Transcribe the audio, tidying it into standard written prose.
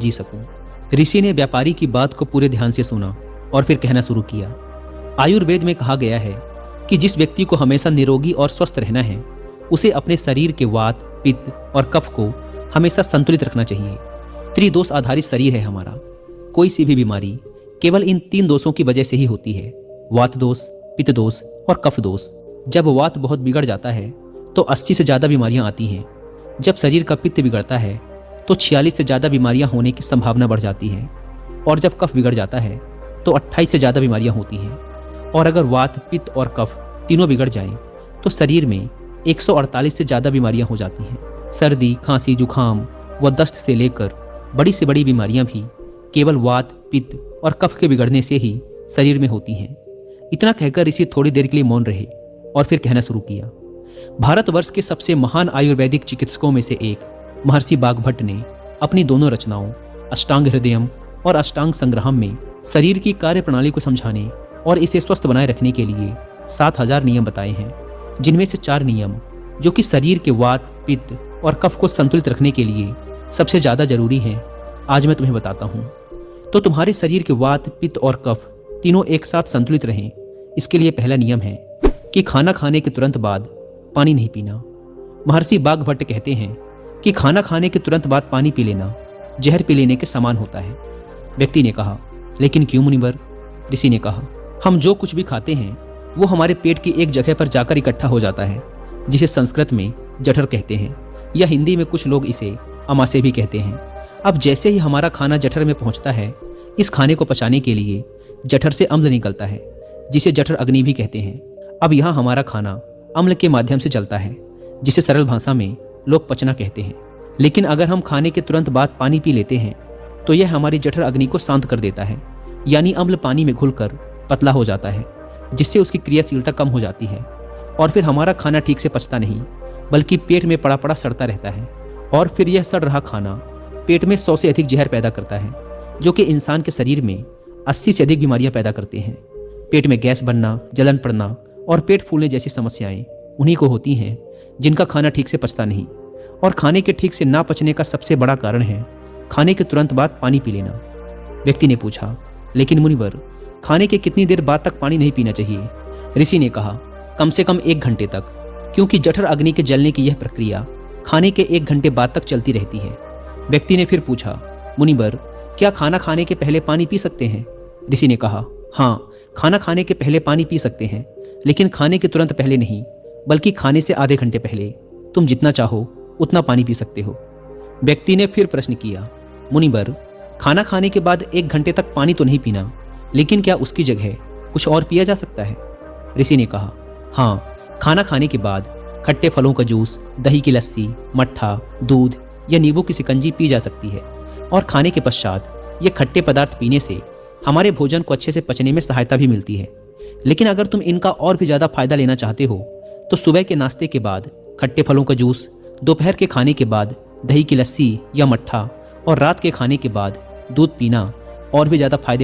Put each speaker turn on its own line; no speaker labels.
जी सकूं। ऋषि ने व्यापारी की बात को पूरे ध्यान से सुना और फिर कहना शुरू किया। आयुर्वेद में कहा गया है कि जिस व्यक्ति को हमेशा निरोगी और स्वस्थ रहना है उसे अपने शरीर के वात, पित्त और कफ को हमेशा संतुलित रखना चाहिए। त्रिदोष आधारित शरीर है हमारा। कोई सी भी बीमारी केवल इन 3 दोषों की वजह से ही होती है, वात दोष, पित्त दोष और कफ दोष। जब वात बहुत बिगड़ जाता है तो 80 से ज़्यादा बीमारियां आती हैं। जब शरीर का पित्त बिगड़ता है तो 46 से ज़्यादा बीमारियां होने की संभावना बढ़ जाती है, और जब कफ बिगड़ जाता है तो 28 से ज़्यादा बीमारियां होती हैं। और अगर वात, पित्त और कफ तीनों बिगड़ जाएं तो शरीर में 148 से ज़्यादा बीमारियां हो जाती हैं। सर्दी, खांसी, जुखाम व दस्त से लेकर बड़ी से बड़ी बीमारियां भी केवल वात, पित्त और कफ के बिगड़ने से ही शरीर में होती हैं। इतना कहकर ऋषि थोड़ी देर के लिए मौन रहे और फिर कहना शुरू किया। भारतवर्ष के सबसे महान आयुर्वेदिक चिकित्सकों में से एक महर्षि बागभट्ट ने अपनी दोनों रचनाओं अष्टांग हृदयम और अष्टांग संग्रहम में शरीर की कार्य प्रणाली को समझाने और इसे स्वस्थ बनाए रखने के लिए 7000 नियम बताए हैं, जिनमें से 4 नियम जो कि शरीर के वात, पित्त और कफ को संतुलित रखने के लिए सबसे ज़्यादा जरूरी हैं, आज मैं तुम्हें बताता हूँ। तो तुम्हारे शरीर के वात, पित्त और कफ तीनों एक साथ संतुलित रहें, इसके लिए पहला नियम है कि खाना खाने के तुरंत बाद पानी नहीं पीना। महर्षि बागभट्ट कहते हैं कि खाना खाने के तुरंत बाद पानी पी लेना जहर पी लेने के समान होता है। व्यक्ति ने कहा, लेकिन क्यों मुनिवर? ऋषि ने कहा, हम जो कुछ भी खाते हैं वो हमारे पेट की एक जगह पर जाकर इकट्ठा हो जाता है, जिसे संस्कृत में जठर कहते हैं, या हिंदी में कुछ लोग इसे अमाशय भी कहते हैं। अब जैसे ही हमारा खाना जठर में पहुंचता है, इस खाने को पचाने के लिए जठर से अम्ल निकलता है, जिसे जठर अग्नि भी कहते हैं। अब यहाँ हमारा खाना अम्ल के माध्यम से जलता है, जिसे सरल भाषा में लोग पचना कहते हैं। लेकिन अगर हम खाने के तुरंत बाद पानी पी लेते हैं तो यह हमारी जठर अग्नि को शांत कर देता है, यानी अम्ल पानी में घुलकर पतला हो जाता है, जिससे उसकी क्रियाशीलता कम हो जाती है, और फिर हमारा खाना ठीक से पचता नहीं बल्कि पेट में पड़ा पड़ा सड़ता रहता है। और फिर यह सड़ रहा खाना पेट में 100 से अधिक जहर पैदा करता है, जो कि इंसान के शरीर में 80 से अधिक बीमारियां पैदा करते हैं। पेट में गैस बनना, जलन पड़ना और पेट फूलने जैसी समस्याएं उन्हीं को होती हैं जिनका खाना ठीक से पचता नहीं। और खाने के ठीक से ना पचने का सबसे बड़ा कारण है खाने के तुरंत बाद पानी पी लेना। व्यक्ति ने पूछा, लेकिन मुनिवर, खाने के कितनी देर बाद तक पानी नहीं पीना चाहिए? ऋषि ने कहा, कम से कम 1 घंटे तक, क्योंकि जठर अग्नि के जलने की यह प्रक्रिया खाने के 1 घंटे बाद तक चलती रहती है। व्यक्ति ने फिर पूछा, मुनिवर, क्या खाना खाने के पहले पानी पी सकते हैं? ऋषि ने कहा, हाँ, खाना खाने के पहले पानी पी सकते हैं, लेकिन खाने के तुरंत पहले नहीं, बल्कि खाने से आधे घंटे पहले। तुम जितना चाहो उतना पानी पी सकते हो। व्यक्ति ने फिर प्रश्न किया, मुनिवर, खाना खाने के बाद 1 घंटे तक पानी तो नहीं पीना, लेकिन क्या उसकी जगह कुछ और पिया जा सकता है? ऋषि ने कहा, हाँ, खाना खाने के बाद खट्टे फलों का जूस, दही की लस्सी, मट्ठा, दूध या नींबू की शिकंजी पी जा सकती है। और खाने के पश्चात ये खट्टे पदार्थ पीने से हमारे भोजन को अच्छे से पचने में सहायता भी मिलती है। लेकिन अगर तुम इनका और भी ज़्यादा फायदा लेना चाहते हो तो सुबह के नाश्ते के बाद खट्टे फलों का जूस, दोपहर के खाने के बाद दही की लस्सी या मट्ठा और रात के खाने के बाद दूध पीना और भी ज़्यादा फायदे